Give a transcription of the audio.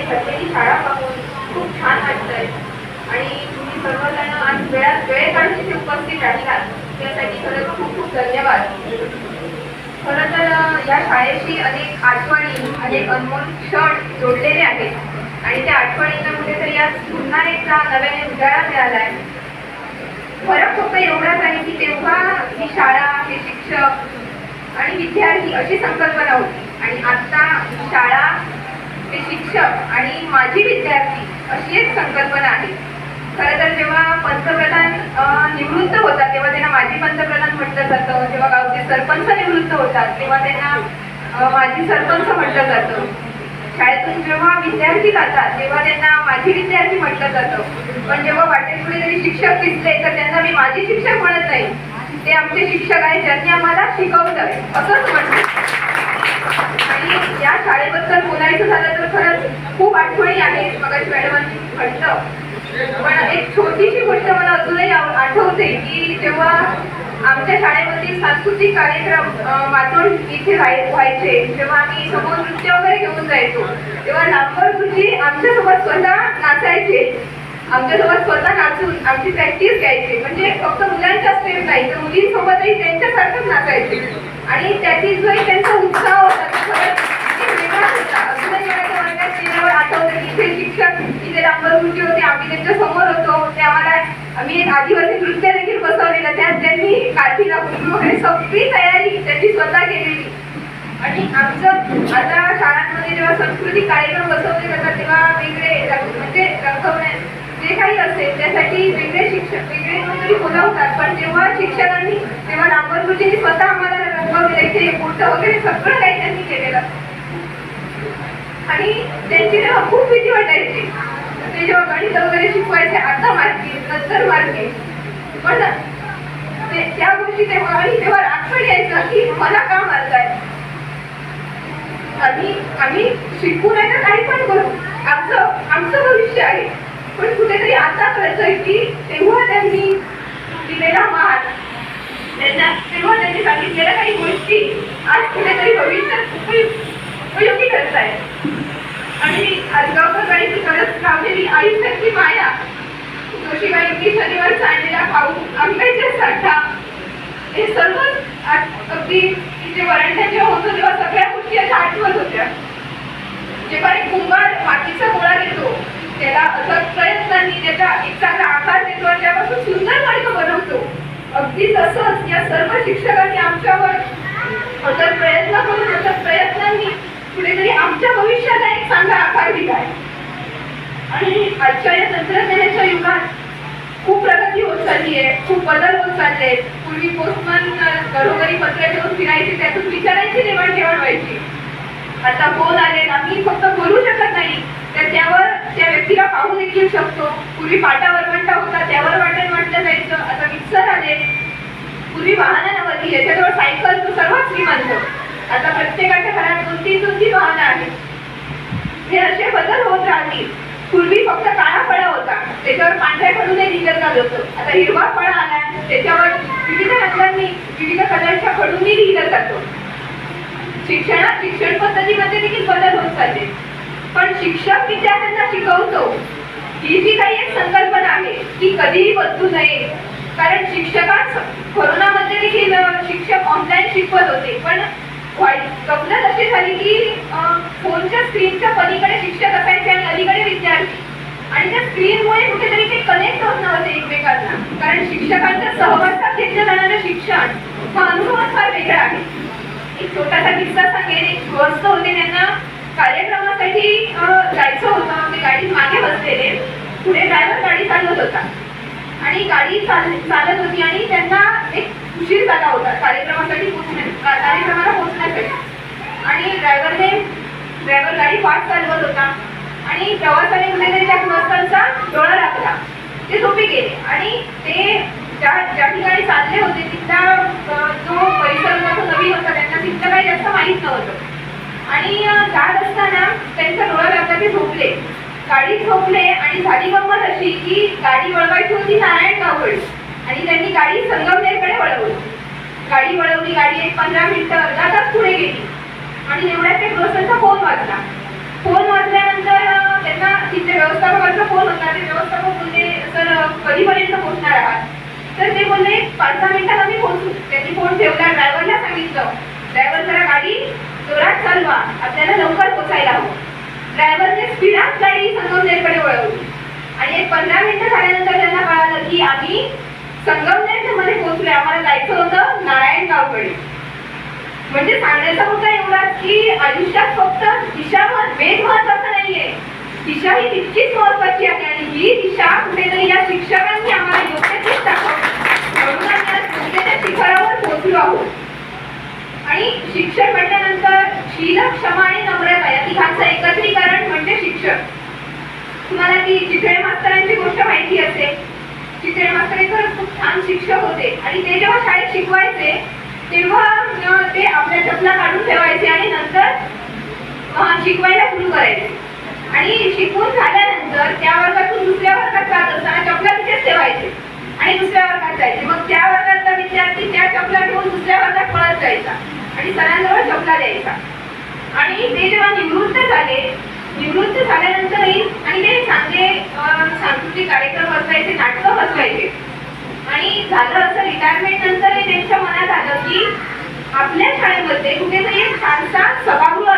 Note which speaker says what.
Speaker 1: भरलेली शाळा पाहून खूप छान वाटतंय आणि तुम्ही सर्वजण आज वेळ काढून इथे उपस्थित राहिलात त्यासाठी खरंच खूप खूप धन्यवाद. खरं तर या शाळेशी अनेक आठवणी अनेक अनमोल क्षण जोडलेले आहेत आणि त्या आठवणींना कुठेतरी आज पुन्हा एकदा नव्याने उजाळा मिळाला आहे. फरक फक्त एवढाच आहे की तेव्हा ही शाळा हे शिक्षक आणि विद्यार्थी अशी संकल्पना होती आणि आता शाळा हे शिक्षक आणि माझी विद्यार्थी अशी एक संकल्पना आहे. खरं तर जेव्हा पंतप्रधान निवृत्त होतात तेव्हा त्यांना माजी पंतप्रधान म्हटलं जातं, जेव्हा गावचे सरपंच निवृत्त होतात तेव्हा त्यांना माजी सरपंच म्हटलं जातं, शाळेतून जेव्हा विद्यार्थी जातात तेव्हा त्यांना माजी विद्यार्थी म्हटलं जातं. पण जेव्हा वाटेत कुठेतरी शिक्षक दिसले तर त्यांना मी माजी शिक्षक म्हणत नाही, ते आमचे शिक्षक आहेत ज्यांनी आम्हाला शिकवलंय असंच म्हणतात. आणि या शाळेबद्दल बोलायचं झालं तर खरंच खूप आठवणी आहेत मगाशी मॅडमांनी म्हटलं. पण एक छोटीशी गोष्ट मला अजूनही आठवते की जेव्हा आमच्या शाळेमधील सांस्कृतिक कार्यक्रम मातोड इथे व्हायचे तेव्हा आम्ही समोर नृत्य वगैरे घेऊन जायचो तेव्हा नागपूर गुरुजी आमच्यासोबत स्वतः नाचायचे, आमच्यासोबत स्वतः नाचून आमची प्रॅक्टिस घ्यायची. म्हणजे फक्त मुलांच्या स्टेप नाही तर मुलींसोबतही त्यांच्यासारखंच नाचायचे आणि त्यातील जो एक त्यांचा उत्साह होता तो खरंच वेगळा होता. अजूनही मला वर्गात गेल्यावर आठवतं की इथे शिक्षक इथे नागपूर गुरुजी होते, आम्ही त्यांच्या समोर होतो, ते आम्हाला आम्ही एक आदिवासी नृत्य देखील बसवलेलं त्यात त्यांनी काठीला गुंडू वगैरे सगळी तयारी त्यांनी स्वतः केलेली. आणि आमचं आता शाळांमध्ये जेव्हा सांस्कृतिक कार्यक्रम बसवले जातात तेव्हा वेगळे म्हणजे रंगवण्या जे काही असेल त्यासाठी वेगळे शिक्षक वेगळे कोणतरी बोलावतात. पण जेव्हा शिक्षकांनी तेव्हा नागपूर गुरुजींनी स्वतः आम्हाला रंगवलेलं इथे फोटो वगैरे सगळं काही त्यांनी केलेलं आणि त्यांची तेव्हा खूप भीती वाटायची. ते जेव्हा गणित वगैरे शिकवायचे आता मार्के नंतर मार्के पण त्या गोष्टी तेव्हा आणि तेव्हा आठवण यायचं की मला का मारताय, आम्ही शिकू नाही तर काही पण करू, आमचं भविष्य आहे. पण कुठेतरी आता कळतंय की तेव्हा त्यांनी दिलेला मार तेव्हा त्यांनी सांगितलेल्या काही गोष्टी आज कुठेतरी भविष्यात उपयोगी करत आहेत. आणि आजगावकर गाडीची गरज लावलेली आयुष्याची माया, जोशीबाईंनी शनिवारचा आणलेला खाऊ आंब्याच्या साठा हे सर्व अगदी जे वरांड्या जेव्हा होतो तेव्हा सगळ्या गोष्टी अशा आठवत होत्या. जेव्हा एक कुंभार मातीचा गोळा घेतो त्याला अथक प्रयत्नांनी त्याचा एक चांगला आकार देतो आणि त्यापासून सुंदर मार्ग बनवतो, अगदी तसंच या सर्व शिक्षकांनी आमच्यावर अथक प्रयत्न करून अथक प्रयत्नांनी कुठेतरी आमच्या भविष्याला एक चांगला आकार दिलाय. आणि आजच्या या तंत्रज्ञानाच्या युगात खूप प्रगती होत चालली आहे, खूप बदल होत चालले आहेत. पूर्वी पोस्टमन घरोघरी पत्र घेऊन फिरायचे, त्यातून विचारायची देवाणघेवाण व्हायची. आता फोन आले, आम्ही फक्त बोलू शकत नाही तर त्यावर त्या व्यक्तीला पाहू देखील शकतो. पूर्वी पाटा वरवंटा होता त्यावर वाटण वाटलं जायचं, आता मिक्सर आले. पूर्वी वाहनांवरती याच्याजवळ सायकल तो सर्वात श्रीमंत, आता प्रत्येकाच्या घरात 2-3 वाहनं आहेत. हे असे बदल होत राहतील. पूर्वी फक्त काळा फळा होता त्याच्यावर पांढऱ्या खडूने लिहिलं जात होतं, आता हिरवा फळा आला त्याच्यावर विविध रंगांनी विविध कलरच्या खडूंनी लिहिलं जातं. शिक्षण पद्धतीमध्ये देखील बदल होत चालले. पण शिक्षक विद्यार्थ्यांना शिकवतो ही जी काही एक संकल्पना आहे ती कधीही बदलू नये. कारण शिक्षकांच कोरोनामध्ये देखील शिक्षक ऑनलाईन शिकवत होते, पण गफलत अशी झाली की फोनच्या स्क्रीनच्या पलीकडे शिक्षक असायचे आणि अलीकडे विद्यार्थी, आणि त्या स्क्रीनमुळे कुठेतरी ते कनेक्ट होत नव्हते एकमेकांना. कारण शिक्षकांच्या सहवासात घेतलं जाणारं शिक्षण हा अनुभव फार वेगळा आहे. एक छोटासा किस्सा सांगेन. एक गृहस्थ होते, त्यांना कार्यक्रमासाठी जायचं होतं. ते गाडीत मागे बसलेले, पुढे ड्रायव्हर गाडी चालवत होता आणि गाडी चालत होती आणि त्यांना एक उशीर झाला होता कार्यक्रमाला पोहोचण्यासाठी. आणि ड्रायव्हर गाडी फास्ट चालवत होता आणि प्रवासाने कुठेतरी त्या गृहस्थांचा डोळा लागला, ते झोपी गेले. आणि ते ज्या ठिकाणी चालले होते तिथला जो परिसर होता नवीन होता, त्यांना तिथलं काही जास्त माहीत नव्हतं. आणि जात असताना त्यांचा डोळा लागला, ते झोपले. गाडी झोपले आणि झाली गंमत अशी की गाडी वळवायची होती नारायणगावकडे आणि त्यांनी गाडी संगमनेरकडे वळवली. गाडी एक 15 मिनिटं अर्धा तास पुढे गेली आणि एवढ्यात त्या गृहस्थांचा फोन वाजला. फोन वाजल्यानंतर त्यांना तिथे व्यवस्थापकाचा फोन होता. ते व्यवस्थापक बोलले सर कधीपर्यंत पोहोचणार आहात? तर ते बोलले 5-10 मिनिटात आम्ही पोहोचू. त्यांनी फोन ठेवला, ड्रायव्हरला सांगितलं ड्रायव्हर जरा गाडी जोरात चालवा, आपल्याला लवकर पोहोचायला हवं. ड्रायव्हरने स्पीडात गाडी संगमनेरकडे वळवली आणि एक 15 मिनिटं झाल्यानंतर त्यांना कळालं की आम्ही संगमनेरमध्ये पोहोचलोय, आम्हाला जायचं होतं नारायणगावकडे. म्हणजे सांगण्याचा मुद्दा एवढाच की आयुष्यात फक्त दिशा वेग महत्वाचा नाहीये, दिशा ही तितकीच महत्वाची आहे आणि ही दिशा कुठेतरी या शिक्षकांनी आम्हाला योग्य दिशा दाखवली, म्हणून आम्ही आज योग्य शिखरावर पोहोचलो आहोत. आणि शिक्षक म्हटल्यानंतर शील, क्षमा आणि नम्रता या तिघांचं एकत्रीकरण म्हणजे शिक्षक. तुम्हाला ती चितळे मास्तरांची गोष्ट माहिती असेल. चितळे मास्तर एक खूप छान शिक्षक होते आणि ते जेव्हा शाळेत शिकवायचे तेव्हा ते आपल्या चपला काढून ठेवायचे आणि नंतर शिकवायला सुरू करायचे. आणि शिकवून झाल्यानंतर त्या वर्गातून दुसऱ्या वर्गात जात असताना चपला तिथेच ठेवायचे आणि दुसऱ्या वर्गात जायचे. मग त्या वर्गातला विद्यार्थी त्या चपला घेऊन दुसऱ्या वर्गात पळत जायचा आणि सरांजवळ चपला द्यायचा. आणि ते जेव्हा निवृत्त झाल्यानंतरही आणि ते चांगले सांस्कृतिक कार्यक्रम बसवायचे, नाटकं बसवायचे. आणि झालं असं रिटायरमेंट नंतरही त्यांच्या मनात आलं की आपल्या शाळेमध्ये कुठेतरी एक छानसा सभागृह